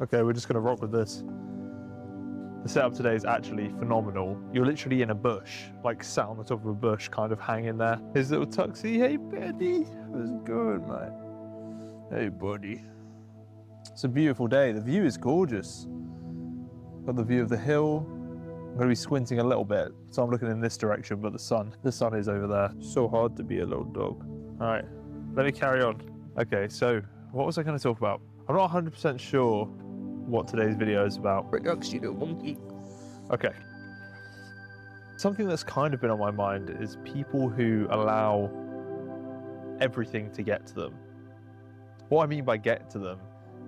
Okay, we're just gonna rock with this. The setup today is actually phenomenal. You're literally in a bush, like sat on the top of a bush, kind of hanging there. His little tuxie, hey buddy, how's it going, mate? Hey buddy. It's a beautiful day. The view is gorgeous. Got the view of the hill. I'm gonna be squinting a little bit, so I'm looking in this direction, but the sun is over there. So hard to be a little dog. All right, let me carry on. Okay, so what was I gonna talk about? I'm not 100% sure what today's video is about. Okay. Something that's kind of been on my mind is people who allow everything to get to them. What I mean by get to them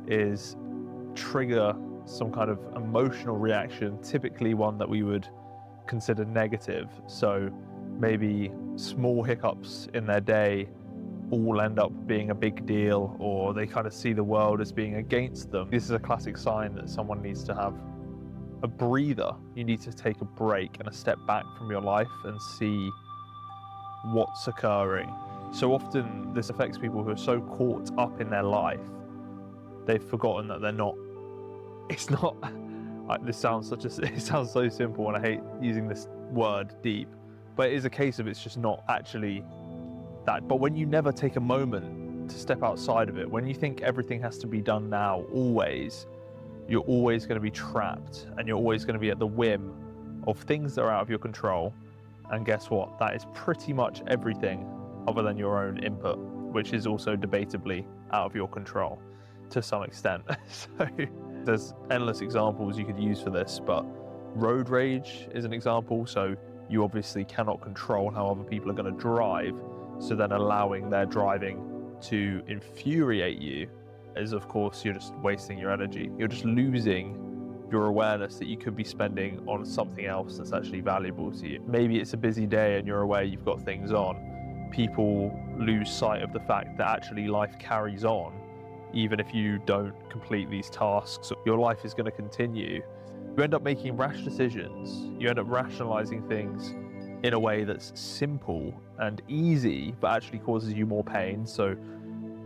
is trigger some kind of emotional reaction, typically one that we would consider negative. So maybe small hiccups in their day all end up being a big deal, or they kind of see the world as being against them. This is a classic sign that someone needs to have a breather. You need to take a break and a step back from your life and see what's occurring. So often this affects people who are so caught up in their life, they've forgotten that they're not, it's not, this sounds it sounds so simple, and I hate using this word deep, but it is a case of it's just not actually that. But when you never take a moment to step outside of it, when you think everything has to be done now, always, you're always going to be trapped, and you're always going to be at the whim of things that are out of your control. And guess what? That is pretty much everything other than your own input, which is also debatably out of your control to some extent. So there's endless examples you could use for this, but road rage is an example. So you obviously cannot control how other people are going to drive. So then allowing their driving to infuriate you is, of course, you're just wasting your energy. You're just losing your awareness that you could be spending on something else that's actually valuable to you. Maybe it's a busy day and you're aware you've got things on. People lose sight of the fact that actually life carries on. Even if you don't complete these tasks, your life is going to continue. You end up making rash decisions. You end up rationalizing things in a way that's simple and easy, but actually causes you more pain. So,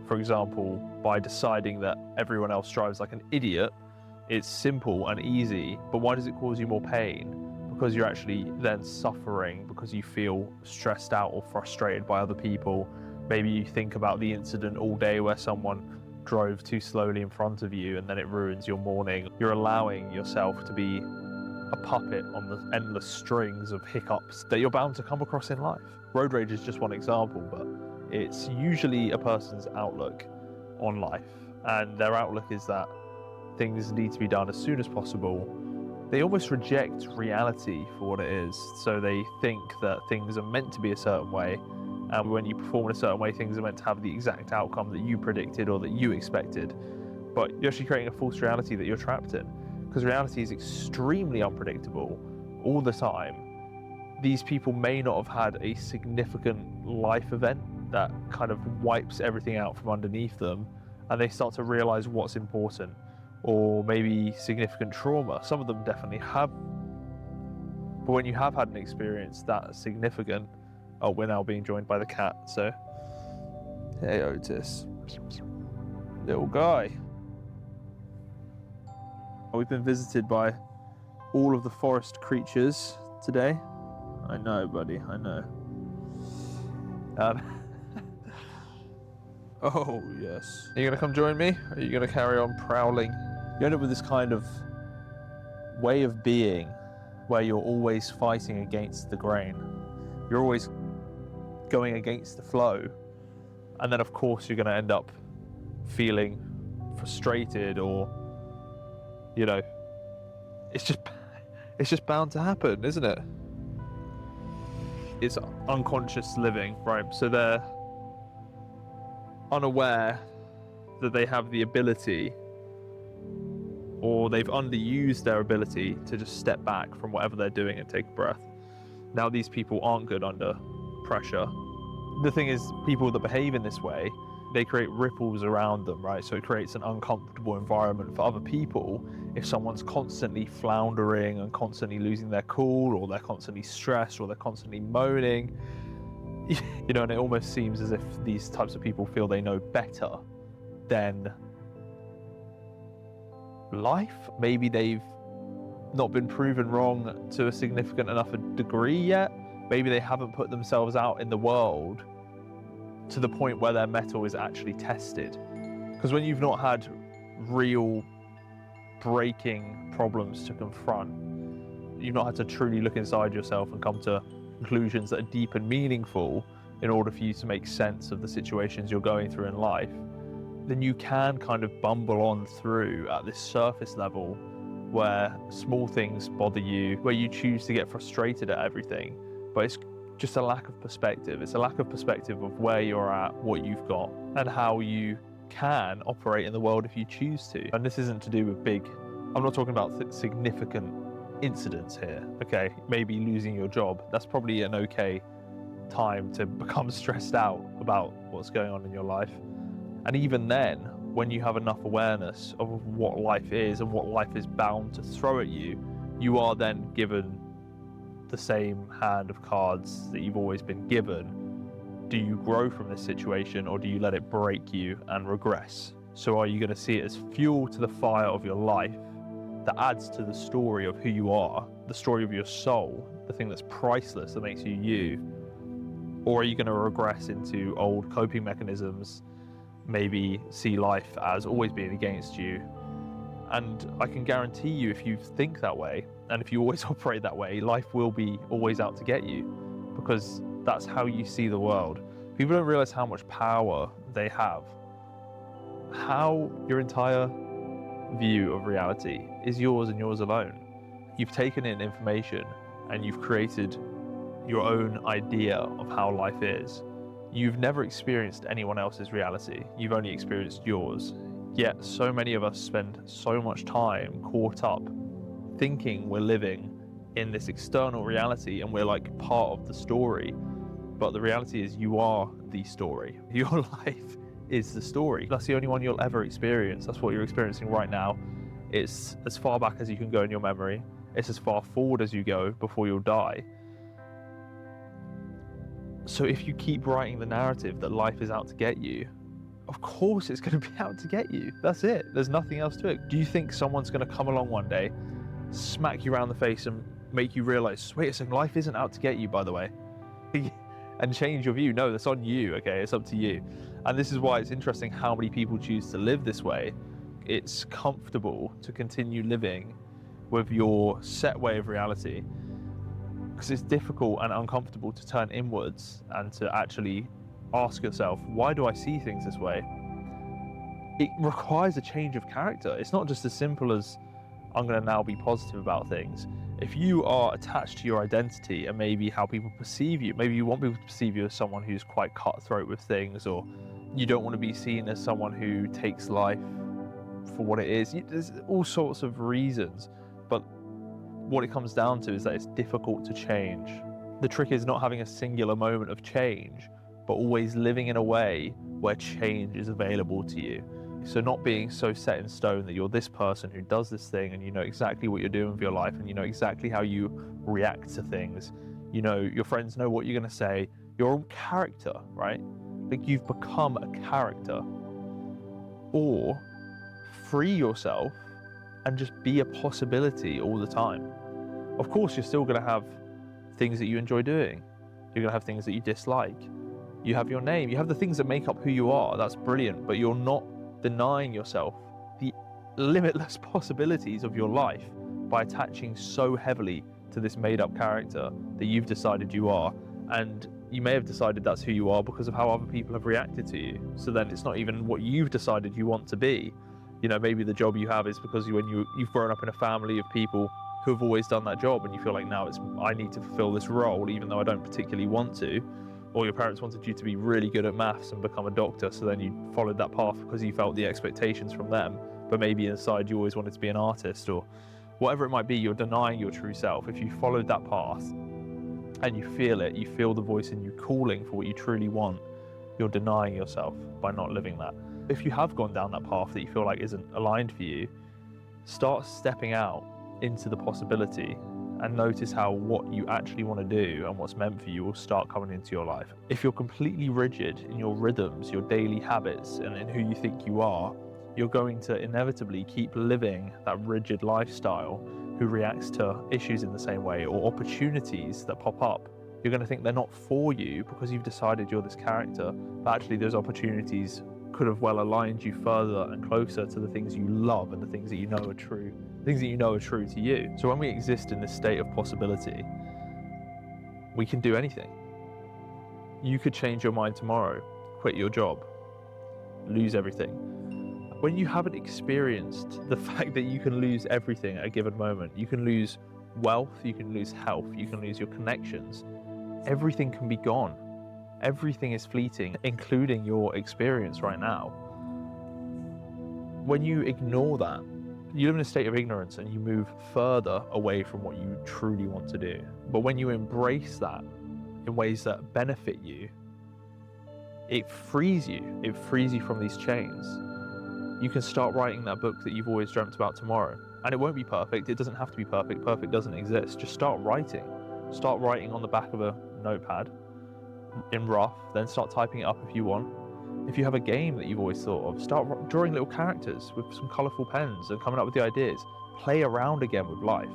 for example, by deciding that everyone else drives like an idiot, it's simple and easy, but why does it cause you more pain? Because you're actually then suffering because you feel stressed out or frustrated by other people. Maybe you think about the incident all day where someone drove too slowly in front of you and then it ruins your morning. You're allowing yourself to be a puppet on the endless strings of hiccups that you're bound to come across in life. Road rage is just one example, but it's usually a person's outlook on life, and their outlook is that things need to be done as soon as possible. They almost reject reality for what it is, so they think that things are meant to be a certain way, and when you perform in a certain way, things are meant to have the exact outcome that you predicted or that you expected, but you're actually creating a false reality that you're trapped in, because reality is extremely unpredictable all the time. These people may not have had a significant life event that kind of wipes everything out from underneath them, and they start to realize what's important, or maybe significant trauma. Some of them definitely have. But when you have had an experience that significant, oh, we're now being joined by the cat, so hey Otis, little guy. We've been visited by all of the forest creatures today. I know, buddy, I know. Oh, yes. Are you going to come join me? Or are you going to carry on prowling? You end up with this kind of way of being where you're always fighting against the grain. You're always going against the flow. And then, of course, you're going to end up feeling frustrated, or, you know, it's just bound to happen, isn't it? It's unconscious living, right? So they're unaware that they have the ability, or they've underused their ability to just step back from whatever they're doing and take a breath. Now, these people aren't good under pressure. The thing is, people that behave in this way, they create ripples around them, right? So it creates an uncomfortable environment for other people. If someone's constantly floundering and constantly losing their cool, or they're constantly stressed, or they're constantly moaning, you know, and it almost seems as if these types of people feel they know better than life. Maybe they've not been proven wrong to a significant enough a degree yet. Maybe they haven't put themselves out in the world to the point where their mettle is actually tested. Because when you've not had real breaking problems to confront, you've not had to truly look inside yourself and come to conclusions that are deep and meaningful in order for you to make sense of the situations you're going through in life, then you can kind of bumble on through at this surface level where small things bother you, where you choose to get frustrated at everything, but it's just a lack of perspective. It's a lack of perspective of where you're at, what you've got, and how you can operate in the world if you choose to. And this isn't to do with big, I'm not talking about significant incidents here, okay? Maybe losing your job, that's probably an okay time to become stressed out about what's going on in your life. And even then, when you have enough awareness of what life is and what life is bound to throw at you, you are then given the same hand of cards that you've always been given. Do you grow from this situation, or do you let it break you and regress? So are you going to see it as fuel to the fire of your life that adds to the story of who you are, the story of your soul, the thing that's priceless that makes you you? Or are you going to regress into old coping mechanisms, maybe see life as always being against you? And I can guarantee you, if you think that way, and if you always operate that way, life will be always out to get you, because that's how you see the world. People don't realize how much power they have. How your entire view of reality is yours and yours alone. You've taken in information and you've created your own idea of how life is. You've never experienced anyone else's reality. You've only experienced yours. Yet so many of us spend so much time caught up thinking we're living in this external reality and we're like part of the story. But the reality is you are the story. Your life is the story. That's the only one you'll ever experience. That's what you're experiencing right now. It's as far back as you can go in your memory. It's as far forward as you go before you'll die. So if you keep writing the narrative that life is out to get you, of course it's going to be out to get you. That's it. There's nothing else to it. Do you think someone's going to come along one day, smack you around the face and make you realize, wait a second, life isn't out to get you, by the way, and change your view? No, that's on you, okay? It's up to you. And this is why it's interesting how many people choose to live this way. It's comfortable to continue living with your set way of reality, because it's difficult and uncomfortable to turn inwards and to actually ask yourself, why do I see things this way? It requires a change of character. It's not just as simple as, I'm going to now be positive about things. If you are attached to your identity and maybe how people perceive you, maybe you want people to perceive you as someone who's quite cutthroat with things, or you don't want to be seen as someone who takes life for what it is. There's all sorts of reasons, but what it comes down to is that it's difficult to change. The trick is not having a singular moment of change, but always living in a way where change is available to you. So not being so set in stone that you're this person who does this thing and you know exactly what you're doing with your life and you know exactly how you react to things. You know, your friends know what you're going to say. Your own character, right? Like, you've become a character. Or free yourself and just be a possibility all the time. Of course, you're still going to have things that you enjoy doing. You're going to have things that you dislike. You have your name. You have the things that make up who you are. That's brilliant. But you're not denying yourself the limitless possibilities of your life by attaching so heavily to this made-up character that you've decided you are. And you may have decided that's who you are because of how other people have reacted to you. So then it's not even what you've decided you want to be. You know, maybe the job you have is because you've grown up in a family of people who have always done that job, and you feel like now I need to fulfill this role even though I don't particularly want to. Or your parents wanted you to be really good at maths and become a doctor, so then you followed that path because you felt the expectations from them, but maybe inside you always wanted to be an artist, or whatever it might be. You're denying your true self. If you followed that path and you feel it, you feel the voice in you calling for what you truly want, you're denying yourself by not living that. If you have gone down that path that you feel like isn't aligned for you, start stepping out into the possibility and notice how what you actually want to do and what's meant for you will start coming into your life. If you're completely rigid in your rhythms, your daily habits, and in who you think you are, you're going to inevitably keep living that rigid lifestyle who reacts to issues in the same way, or opportunities that pop up. You're going to think they're not for you because you've decided you're this character, but actually those opportunities could have well aligned you further and closer to the things you love and the things that you know are true, things that you know are true to you. So when we exist in this state of possibility, we can do anything. You could change your mind tomorrow, quit your job, lose everything. When you haven't experienced the fact that you can lose everything at a given moment, you can lose wealth, you can lose health, you can lose your connections, everything can be gone. Everything is fleeting, including your experience right now. When you ignore that, you live in a state of ignorance and you move further away from what you truly want to do. But when you embrace that in ways that benefit you, it frees you. It frees you from these chains. You can start writing that book that you've always dreamt about tomorrow. And it won't be perfect. It doesn't have to be perfect. Perfect doesn't exist. Just start writing. Start writing on the back of a notepad in rough, then start typing it up if you want. If you have a game that you've always thought of, start drawing little characters with some colourful pens and coming up with the ideas. Play around again with life.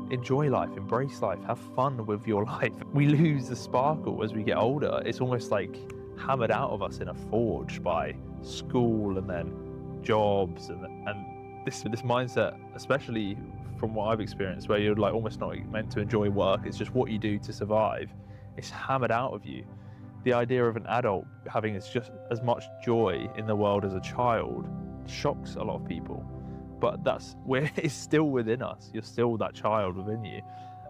Enjoy life, embrace life, have fun with your life. We lose the sparkle as we get older. It's almost like hammered out of us in a forge by school and then jobs and this mindset, especially from what I've experienced, where you're like almost not meant to enjoy work. It's just what you do to survive. It's hammered out of you. The idea of an adult having just as much joy in the world as a child shocks a lot of people, but that's where it's still within us. You're still that child within you,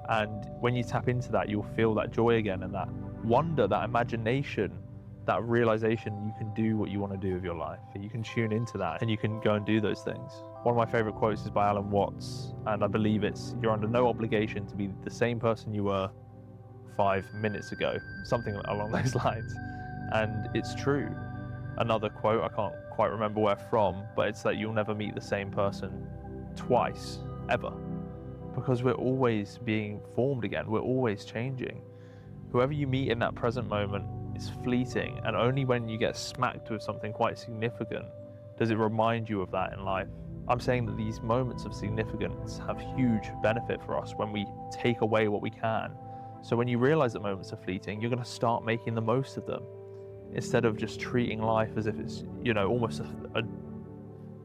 and when you tap into that, you'll feel that joy again, and that wonder, that imagination, that realization you can do what you want to do with your life. You can tune into that and you can go and do those things. One of my favorite quotes is by Alan Watts, and I believe it's, "You're under no obligation to be the same person you were 5 minutes ago," something along those lines. And it's true. Another quote, I can't quite remember where from, but it's that you'll never meet the same person twice, ever. Because we're always being formed again, we're always changing. Whoever you meet in that present moment is fleeting, and only when you get smacked with something quite significant does it remind you of that in life. I'm saying that these moments of significance have huge benefit for us when we take away what we can. So when you realize that moments are fleeting, you're going to start making the most of them, instead of just treating life as if it's, almost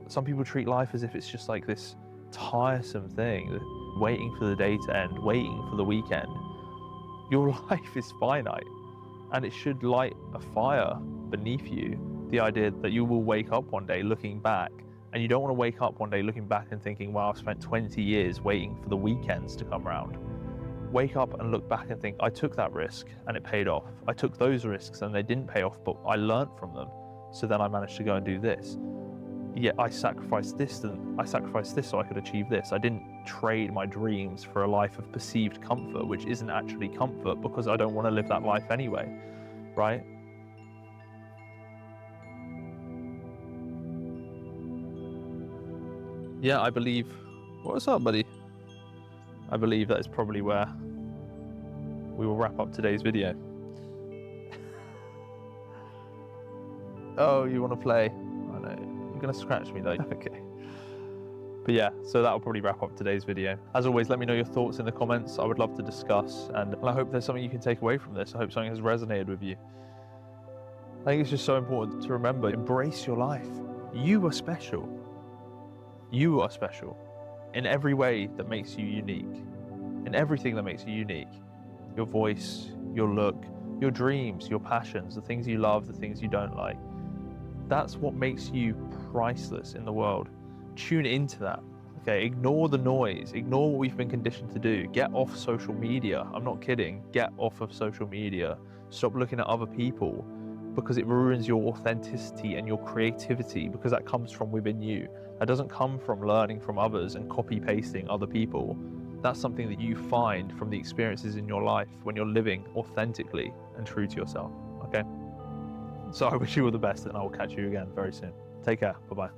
some people treat life as if it's just like this tiresome thing, waiting for the day to end, waiting for the weekend. Your life is finite, and it should light a fire beneath you. The idea that you will wake up one day looking back, and you don't want to wake up one day looking back and thinking, wow, I've spent 20 years waiting for the weekends to come around. Wake up and look back and think, I took that risk and it paid off. I took those risks and they didn't pay off, but I learned from them. So then I managed to go and do this. Yet I sacrificed this so I could achieve this. I didn't trade my dreams for a life of perceived comfort, which isn't actually comfort, because I don't want to live that life anyway, right? Yeah, I believe, what's up, buddy? I believe that is probably where we will wrap up today's video. Oh, you want to play? I know. You're going to scratch me though. Okay. But yeah, so that'll probably wrap up today's video. As always, let me know your thoughts in the comments. I would love to discuss, and I hope there's something you can take away from this. I hope something has resonated with you. I think it's just so important to remember, embrace your life. You are special. You are special in every way that makes you unique, in everything that makes you unique. Your voice, your look, your dreams, your passions, the things you love, the things you don't like. That's what makes you priceless in the world. Tune into that. Okay, ignore the noise, ignore what we've been conditioned to do. Get off social media. I'm not kidding. Get off of social media. Stop looking at other people, because it ruins your authenticity and your creativity, because that comes from within you. That doesn't come from learning from others and copy pasting other people. That's something that you find from the experiences in your life when you're living authentically and true to yourself. Okay? So I wish you all the best, and I will catch you again very soon. Take care. Bye-bye.